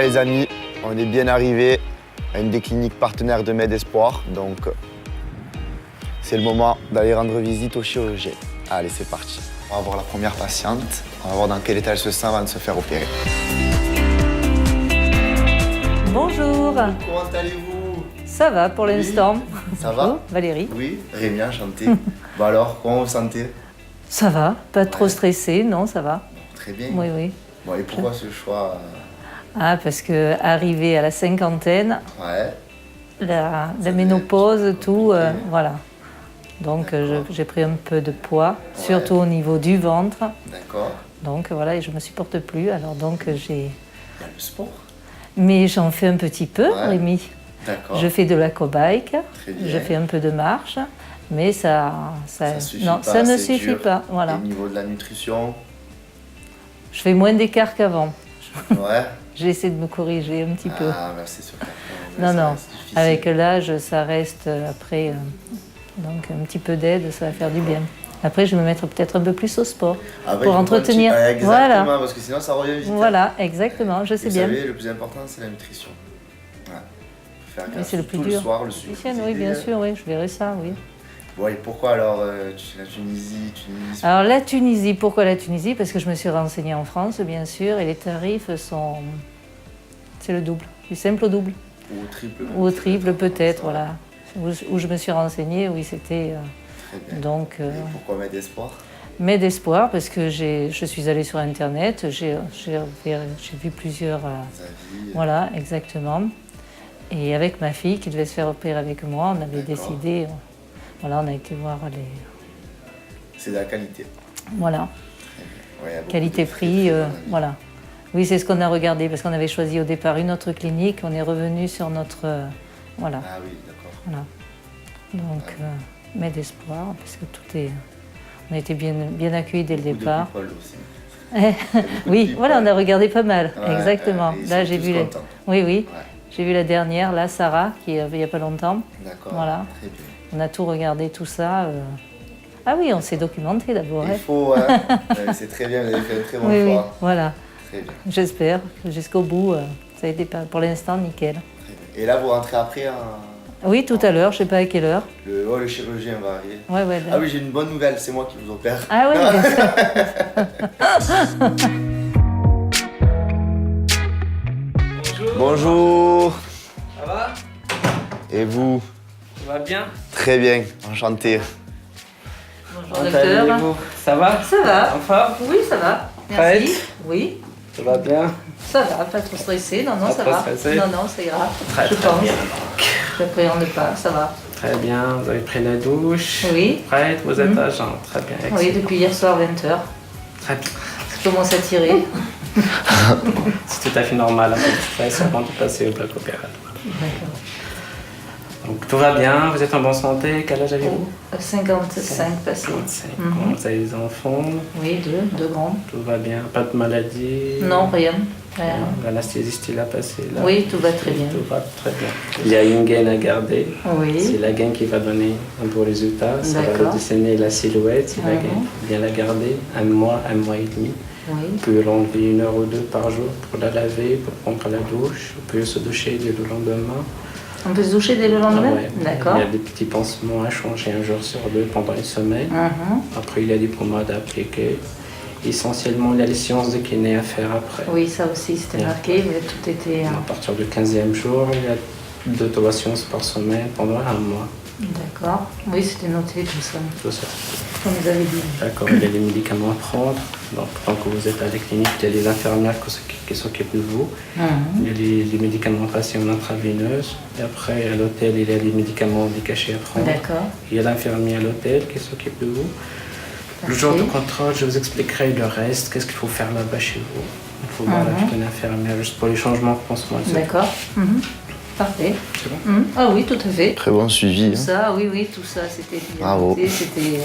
les amis, on est bien arrivé à une des cliniques partenaires de MedEspoir, donc c'est le moment d'aller rendre visite au chirurgien. Allez, c'est parti. On va voir la première patiente, on va voir dans quel état elle se sent avant de se faire opérer. Bonjour. Comment allez-vous? Ça va pour l'instant. Ça va? Valérie. Oui, Rémi, enchanté. Bon alors, comment vous vous sentez? Ça va, pas trop stressé, non, ça va. Très bien. Oui, oui. Bon, et pourquoi ce choix? Ah, parce que arrivé à la cinquantaine, Ouais. la ménopause, tout, compliqué. voilà. Donc j'ai pris un peu de poids, Ouais. surtout au niveau du ventre. D'accord. Donc voilà, et je me supporte plus. Alors donc j'ai. Il y a le sport. Mais j'en fais un petit peu, Ouais. Rémi. D'accord. Je fais de l'aquabike, Très bien. je fais un peu de marche, mais ça suffit non, pas, ça ne c'est suffit dur. pas. Voilà. Et au niveau de la nutrition? Je fais moins d'écart qu'avant. Ouais. J'ai essayé de me corriger un petit peu. Ah, bah c'est sûr. Non, non. Difficile. Avec l'âge, ça reste après. Donc un petit peu d'aide, ça va faire du bien. Après, je vais me mettre peut-être un peu plus au sport Ah, bah, pour il faut entretenir. pas un petit- Voilà. Exactement, parce que sinon ça revient vite. Voilà, exactement, je sais Vous bien. savez, le plus important, c'est la nutrition. Ouais. Faut faire Oui, gaffe, c'est le plus surtout dur. le soir, le sucre. Tiens, oui, bien sûr, oui, je verrai ça, oui. Bon, et pourquoi alors la Tunisie, Alors la Tunisie, pourquoi la Tunisie? Parce que je me suis renseignée en France, bien sûr, et les tarifs sont. C'est le double, du simple au double. Ou au triple? Ou au triple, peut-être, Ça. voilà. Où je me suis renseignée, oui, c'était. Très bien. Donc. Et pourquoi MedEspoir? Mais d'espoir, parce que je suis allée sur Internet, j'ai vu plusieurs. Xavier. Voilà, exactement. Et avec ma fille qui devait se faire opérer avec moi, on avait D'accord. décidé. Voilà, on a été voir les. C'est de la qualité. Voilà, Ouais, il y a beaucoup qualité-prix, de très bonnes. voilà. Oui, c'est ce qu'on a regardé, parce qu'on avait choisi au départ une autre clinique, on est revenu sur notre. Voilà, Ah oui, d'accord. voilà. Donc, MedEspoir, parce que tout est. On a été bien accueillis dès le Beaucoup de départ. people aussi. Oui, people. voilà, on a regardé pas mal, Ouais, exactement. ils Là, sont j'ai tous vu les. contents. Oui, oui. Ouais. J'ai vu la dernière, là, Sarah, qui est il n'y a pas longtemps. D'accord. Voilà. Très bien. On a tout regardé, tout ça. Ah oui, on s'est documenté d'abord. Il hein. faut, ouais. Ouais, c'est très bien, vous avez fait un très bon Oui, oui, choix. voilà. Très bien. J'espère que jusqu'au bout, ça a été pour l'instant nickel. Très bien. Et là, vous rentrez après Oui, tout à l'heure, je sais pas à quelle heure. le chirurgien va arriver. Ouais, ouais. Ah oui, j'ai une bonne nouvelle, c'est moi qui vous opère. Ah oui, Bonjour. Ça va? Et vous? Ça va bien? Très bien, enchanté. Bonjour Comment docteur. allez-vous? Ça va? Ça va. En forme? Oui, ça va. Prête? Merci. Oui, Ça va bien? ça va, pas trop stressé. Non, non, Pas ça trop va. stressé? Non, non, ça ira. Très, je très pense. bien. J'appréhende pas, ça va. Très bien, vous avez pris la douche? Oui. Prête? Vous êtes Mhm. à jeun? Très bien, Oui, excellent. depuis hier soir, 20h. Très bien. Ça commence à tirer. C'est tout à fait normal, un peu de stress avant de passer au bloc opératoire. D'accord. Donc tout va bien, vous êtes en bonne santé, quel âge avez-vous? 55 passés. 55. Mhm. Vous avez des enfants? Oui, deux grands. Tout va bien, pas de maladie? Non, rien. Rien. L'anesthésiste il a passé là? Oui, tout va très bien. Tout va très bien. Il y a une gaine à garder. C'est Oui. la gaine qui va donner un beau résultat. Ça va D'accord. dessiner la silhouette. Si la Mhm. gaine, bien la garder un mois et demi. Oui. On peut l'enlever 1 heure ou 2 par jour pour la laver, pour prendre la douche. On peut se doucher dès le lendemain. On peut se doucher dès le lendemain? Ouais. D'accord. Il y a des petits pansements à changer 1 jour sur 2 pendant une semaine. Mhm. Après, il y a des pommades à appliquer. Essentiellement, il y a les séances de kiné à faire après. Oui, ça aussi, c'était marqué, mais tout était. À partir du 15e jour, il y a 2-3 séances par semaine pendant 1 mois. D'accord. Oui, c'était noté tout ça, Tout ça. comme vous avez dit. D'accord, il y a des médicaments à prendre. Donc, tant que vous êtes à la clinique, il y a les infirmières qui s'occupent de vous. Mhm. Il y a les médicaments passés en intraveineuse. Et après, à l'hôtel, il y a des médicaments des cachets à prendre. D'accord. Il y a l'infirmier à l'hôtel qui s'occupe de vous. Le Parfait. jour de contrôle, je vous expliquerai le reste. Qu'est-ce qu'il faut faire là-bas chez vous? Il faut voir avec une infirmière juste pour les changements de pansement. D'accord. Mhm. Parfait. C'est bon? Mhm. Ah oui, tout à fait. Très bon suivi. Tout Hein. ça, oui, oui, tout ça, c'était bien Bravo. noté, c'était.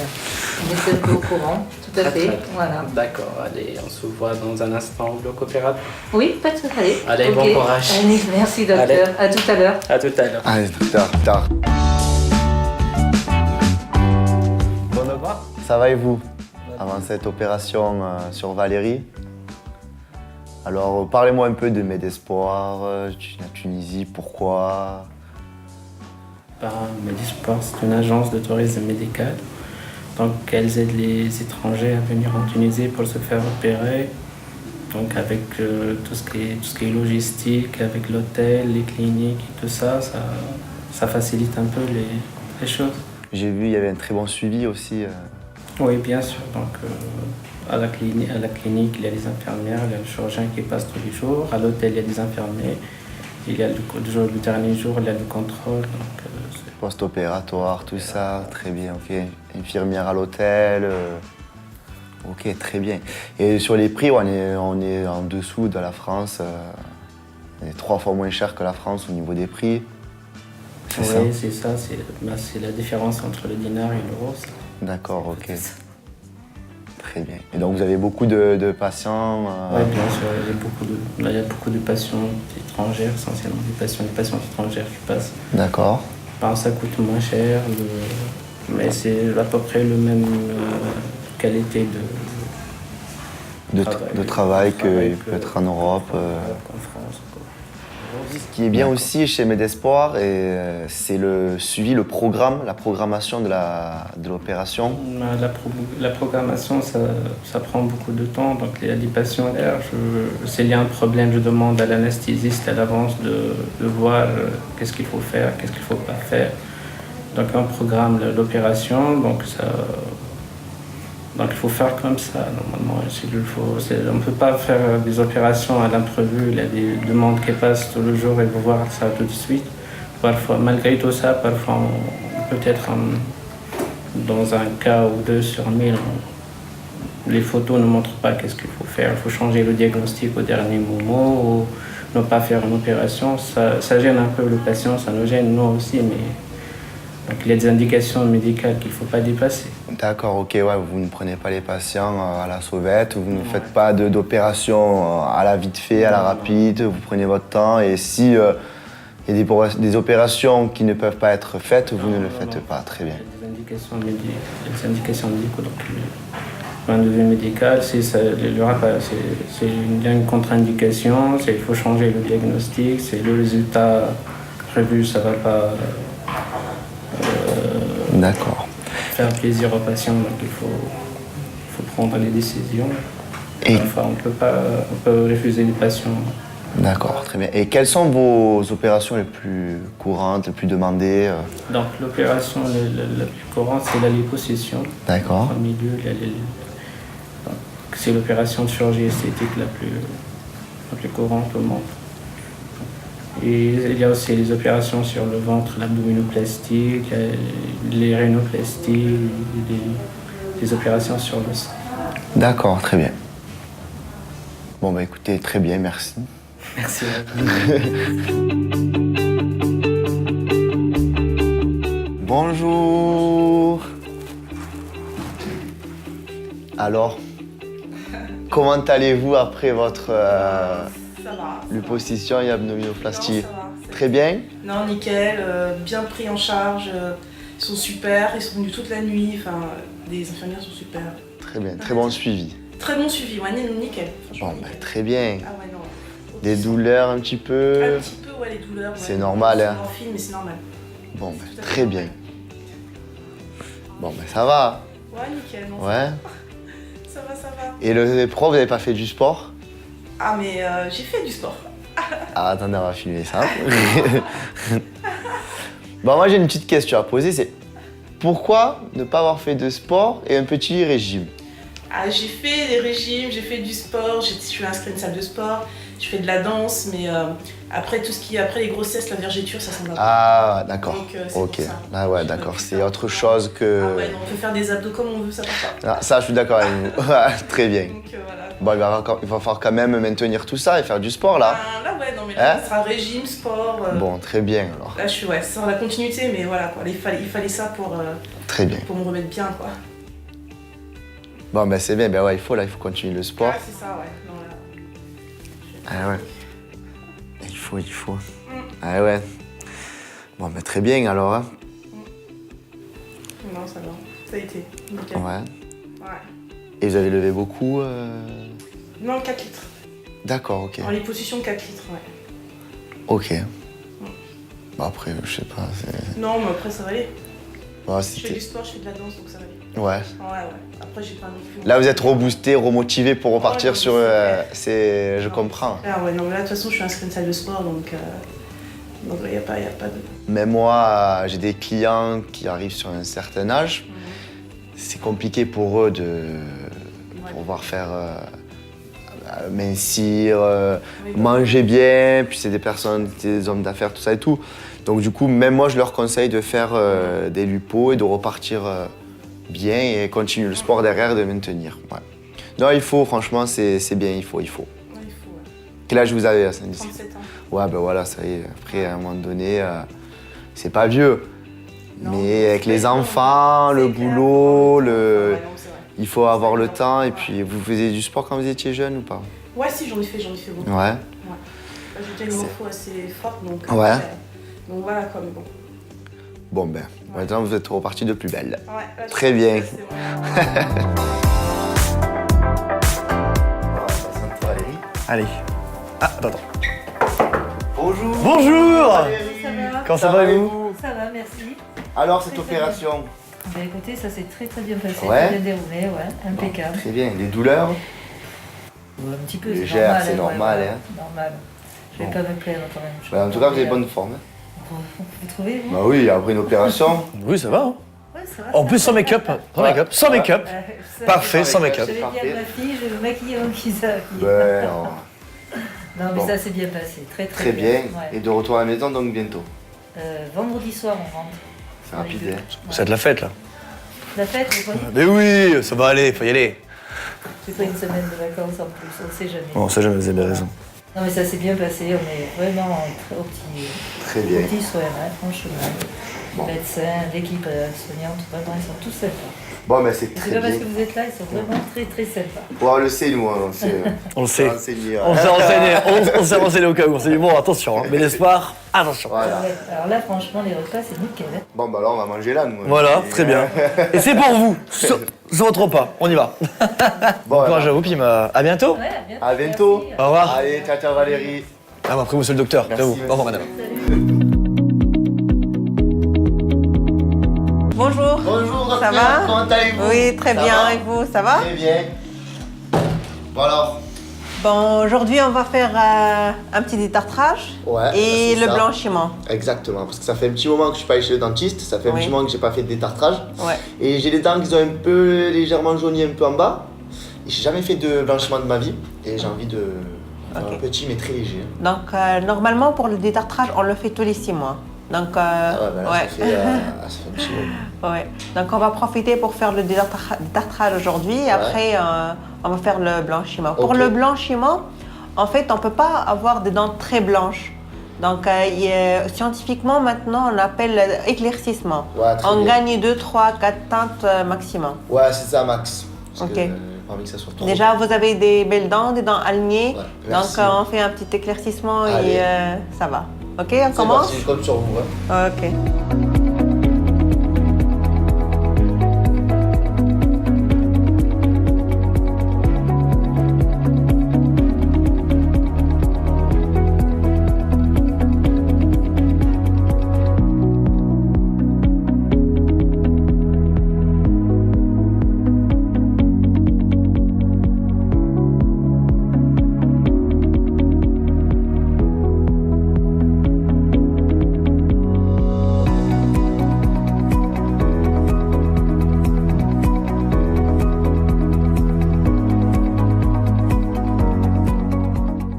On était un peu au courant, tout à Très, fait. très bien. Voilà. D'accord, allez, on se voit dans un instant au bloc opératoire. Oui, pas de souci. Allez. Allez, Ok. bon courage. Allez, merci docteur. Allez. À tout à l'heure. À tout à l'heure. Allez, tard, tard. Bon, ça va et vous? Avant cette opération sur Valérie, Alors, parlez-moi un peu de Medespoir, la Tunisie, pourquoi? Medisport, c'est une agence de tourisme médical. Donc, elles aident les étrangers à venir en Tunisie pour se faire opérer. Donc, avec tout ce qui est logistique, avec l'hôtel, les cliniques et tout ça, ça facilite un peu les choses. J'ai vu, il y avait un très bon suivi aussi. Oui, bien sûr. Donc, à la clinique, il y a des infirmières, il y a le chirurgien qui passe tous les jours. À l'hôtel, il y a des infirmiers. Il y a le dernier jour, il y a le contrôle. Donc, Post-opératoire, tout ça, très bien, ok. Infirmière à l'hôtel, ok, très bien. Et sur les prix, on est en dessous de la France. On est 3 fois moins cher que la France au niveau des prix. oui, c'est ça. C'est la différence entre le dinar et l'euro. D'accord, ok. Très bien. Et donc vous avez beaucoup de patients Oui, bien sûr. Il y a beaucoup de patients étrangères, essentiellement des patients étrangères qui passent. D'accord. Ça coûte moins cher, mais c'est à peu près la même qualité de travail que peut être en Europe. Qu'en France. Ce qui est bien aussi chez Medespoir, c'est le suivi, le programme, la programmation de l'opération. La programmation, ça prend beaucoup de temps. Donc, il y a des patients là, s'il y a un problème, je demande à l'anesthésiste à l'avance de voir qu'est-ce qu'il faut faire, qu'est-ce qu'il ne faut pas faire. Donc, on programme l'opération. Donc, il faut faire comme ça, normalement. On ne peut pas faire des opérations à l'imprévu. Il y a des demandes qui passent tout le jour et vous voir ça tout de suite. Parfois, malgré tout ça, parfois, peut-être dans un cas ou deux sur 1000, les photos ne montrent pas qu'est-ce qu'il faut faire. Il faut changer le diagnostic au dernier moment ou ne pas faire une opération. Ça gêne un peu le patient, ça nous gêne nous aussi, mais donc, il y a des indications médicales qu'il ne faut pas dépasser. D'accord, ok, ouais, vous ne prenez pas les patients à la sauvette, vous ne faites pas d'opération à la vite fait, à la rapide, vous prenez votre temps et si il y a des opérations qui ne peuvent pas être faites, vous ne le faites pas. Très bien. Il y a des indications médicales. Donc, du point de vue médical, il y a une contre-indication, il faut changer le diagnostic, c'est le résultat prévu, ça ne va pas D'accord. faire plaisir aux patients, donc il faut prendre les décisions. Et Parfois, on peut refuser les patients. D'accord, très bien. Et quelles sont vos opérations les plus courantes, les plus demandées Donc l'opération la plus courante, c'est la liposuction. D'accord. En milieu, c'est l'opération de chirurgie esthétique la plus courante au monde. Et il y a aussi les opérations sur le ventre, l'abdominoplastie, les rhinoplasties, les opérations sur le sein. D'accord, très bien. Bon, bah écoutez, très bien, merci. Merci. Bonjour. Alors, comment allez-vous après votre Ça va. liposuction et abdominoplastie? Non, ça va. Très bien. Non, nickel, bien pris en charge, ils sont super, ils sont venus toute la nuit, enfin, les infirmières sont super. Très bien, très bon suivi. Très bon suivi, ouais, nickel. Bon, bah, très bien. Ah ouais, non. Des douleurs un petit peu? Un petit peu, ouais, les douleurs. C'est normal, hein. C'est morphine, mais c'est normal. Bon, bah, Tout à fait très bien. normal. Bon, bah, ça va. Ouais, nickel, non. Ouais. Ça va, ça va. Et l'épreuve, vous n'avez pas fait du sport? Ah, mais j'ai fait du sport. Ah, attendez, on va filmer ça. Bon, moi, j'ai une petite question à poser, c'est pourquoi ne pas avoir fait de sport et un petit régime? Ah, j'ai fait des régimes, j'ai fait du sport, je suis inscrite à une salle de sport, je fais de la danse, mais après tout ce qui est après les grossesses, la vergéture, ça s'en va pas. Ah, d'accord. Donc, c'est Ok. pour ça. Ah ouais, Je peux d'accord. plus C'est faire autre autrement. chose que. Ah ouais, non, on peut faire des abdos comme on veut, ça part pas. Ah, ça, je suis d'accord avec vous. Très bien. Donc voilà. Bon, il va falloir quand même maintenir tout ça et faire du sport là. Là, ouais, non, mais là, Hein ça sera régime, sport. Bon, très bien alors. Là, c'est dans la continuité, mais voilà, quoi. Il fallait ça Très bien. pour me remettre bien, quoi. Bon, ben c'est bien. Ben ouais, il faut continuer le sport. Ah, c'est ça, ouais. Non, là. Ah ouais. Il faut. Ah ouais. Bon, ben très bien alors. Hein. Non, ça va. Ça a été. Nickel. Ouais. Ouais. Et vous avez levé beaucoup Non, 4 litres. D'accord, ok. En liposuction 4 litres, ouais. Ok. Bah après, je sais pas. Non, mais après, ça va aller. Ouais, Je fais du sport, je fais de la danse, donc ça va aller. Ouais. Ouais. Après, j'ai pas non plus. Là, vous êtes reboosté, remotivé pour repartir Ouais, sur. Je Non. comprends. Ah ouais, non, mais là, de toute façon, je suis inscrite à une salle de sport, donc là, il n'y a pas de. Même moi, j'ai des clients qui arrivent sur un certain âge. C'est compliqué pour eux de pouvoir faire mincir, manger bien. Puis c'est des personnes, des hommes d'affaires, tout ça et tout. Donc du coup, même moi, je leur conseille de faire des lupos et de repartir bien et continuer le sport derrière et de maintenir. Ouais. Non, il faut, franchement, c'est bien, il faut. Ouais, il faut, ouais. Quel âge vous avez à Saint-Denis? 37 ans. Ouais, ben voilà, ça y est. Après, à un moment donné, c'est pas vieux. Non, mais avec c'est les pas enfants, évident. le C'est clair. boulot, Ouais, non, c'est vrai. il faut avoir le C'est temps. vrai. Et puis, vous faisiez du sport quand vous étiez jeune ou pas? Ouais, si, j'en ai fait beaucoup. Ouais. Là, j'ai déjà une morpho assez forte, donc. Ouais. Donc voilà, quoi, mais bon. Bon, ben, maintenant, vous êtes reparti de plus belle. Ouais, là, Très je- bien. c'est bon. Allez. Ah, attends. Bonjour. Bonjour. Valérie. Ça va? Comment ça va et vous? Ça va, merci. Alors, cette Très opération? Ben, écoutez, ça s'est très bien passé, Ouais. très bien déroulé, ouais, impeccable. Très bien. Les douleurs? Ouais, un petit peu, Légère, c'est hein, normal, ouais, hein. Normal. Je vais Bon. pas me plaindre quand même. Ouais, en tout cas, vous avez bonne forme. Hein. Vous trouvez, vous? Bah oui, après une opération. Oui, ça va. Hein. Ouais, ça va. En ça plus, va. sans make-up. Sans make-up. Sans Ouais. make-up. Ça, Parfait, sans make-up. Je vais Parfait. bien ma fille, je vais me maquiller avant qu'ils s'habillent. Ben, non. Non, mais Bon. ça s'est bien passé, très Très bien. Ouais. Et de retour à la maison, donc bientôt. Vendredi soir, on rentre. C'est rapide, Allez, hein. C'est de la fête là. La fête, vous voyez, Mais oui, ça va aller, faut y aller. j'ai pris une semaine de vacances en plus, on sait jamais. Bon, ça jamais, vous avez bien raison. Non, mais ça s'est bien passé, on est vraiment au Très bien. petit soin, hein, franchement. Bon. Les médecins, l'équipe soignante, vraiment, ils sont tous sympas. Bon, mais c'est Et très c'est pas parce bien. que vous êtes là, ils sont vraiment très très sympas. Bon, on le sait, nous, hein, on sait. On le sait. renseigné, On ouais. s'est renseigné, on s'est renseigné au cas où. On s'est dit, bon, attention, hein. Mais l'espoir, attention. Voilà. Ouais, alors là, franchement, les repas, c'est nickel. Hein. Bon, bah alors, on va manger là, nous. Voilà, Et, très bien. Et c'est pour vous, sur votre repas. On y va. Bon, Bon courage alors, à vous, puis à bientôt. Ouais, à bientôt. à bientôt. merci. Au revoir. Allez, ciao, ciao, Valérie. Ah, bah, après, monsieur le docteur. Merci, À vous. merci. Au revoir, madame. Bonjour. Bonjour, docteur. Ça va? Comment allez-vous? Oui, très Ça bien. va Et vous, ça va? Très bien. Bon, alors. Bon, aujourd'hui, on va faire un petit détartrage Ouais, et c'est le ça. blanchiment. Exactement, parce que ça fait un petit moment que je suis pas allé chez le dentiste, ça fait un Oui. petit moment que j'ai pas fait de détartrage. Ouais. Et j'ai les dents qui sont un peu légèrement jaunies un peu en bas. Et j'ai jamais fait de blanchiment de ma vie. Et j'ai envie de faire Ok. un petit mais très léger. Donc, normalement, pour le détartrage, on le fait tous les 6 mois. Donc, Ah ouais, bah là, ouais. ça fait un petit moment. Ouais. Donc, on va profiter pour faire le détartrage aujourd'hui. Et après, on va faire le blanchiment. Pour Ok. le blanchiment, en fait, on ne peut pas avoir des dents très blanches. Donc, scientifiquement, maintenant, on appelle éclaircissement. Ouais, très On bien. gagne 2, 3, 4 teintes maximum. Ouais, c'est ça, max. Parce Ok. que j'ai pas envie que ça soit trop. Déjà, vous avez des belles dents, des dents alignées. Ouais, donc, merci. on fait un petit éclaircissement Allez. et ça va. Ok, on C'est commence? parti, je compte sur vous. Hein. Ok.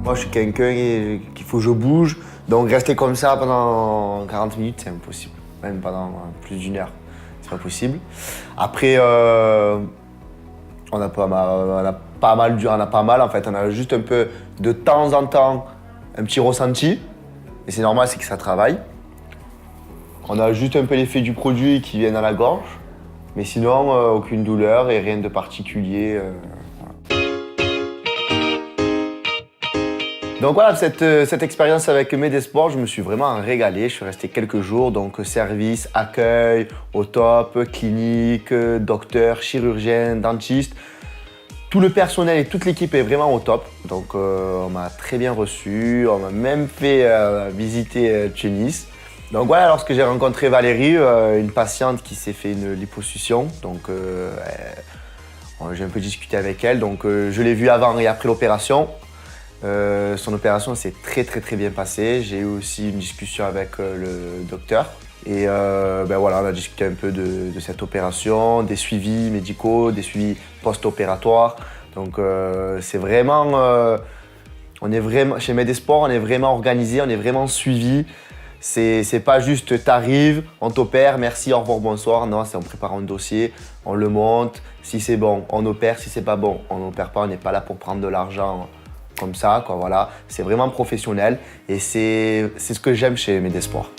Moi, je suis quelqu'un qu'il faut que je bouge. Donc, rester comme ça pendant 40 minutes, c'est impossible. Même pendant plus d'une heure, c'est pas possible. Après, on a pas mal en fait. On a juste un peu de temps en temps un petit ressenti. Et c'est normal, c'est que ça travaille. On a juste un peu l'effet du produit qui vient dans la gorge. Mais sinon, aucune douleur et rien de particulier. Donc voilà, cette expérience avec Medesport, je me suis vraiment régalé. Je suis resté quelques jours, donc service, accueil, au top, clinique, docteur, chirurgien, dentiste. Tout le personnel et toute l'équipe est vraiment au top. Donc on m'a très bien reçu, on m'a même fait visiter Tunis. Donc voilà, lorsque j'ai rencontré Valérie, une patiente qui s'est fait une liposuction, donc j'ai un peu discuté avec elle. Donc je l'ai vue avant et après l'opération. Son opération s'est très bien passée. J'ai eu aussi une discussion avec le docteur. Et voilà, on a discuté un peu de cette opération, des suivis médicaux, des suivis post-opératoires. Donc c'est vraiment, chez Medesport, on est vraiment organisé, on est vraiment suivi. C'est pas juste t'arrives, on t'opère, merci, au revoir, bonsoir. Non, c'est on prépare un dossier, on le monte. Si c'est bon, on opère. Si c'est pas bon, on n'opère pas. On n'est pas là pour prendre de l'argent comme ça, quoi. Voilà, c'est vraiment professionnel et c'est ce que j'aime chez Medesport.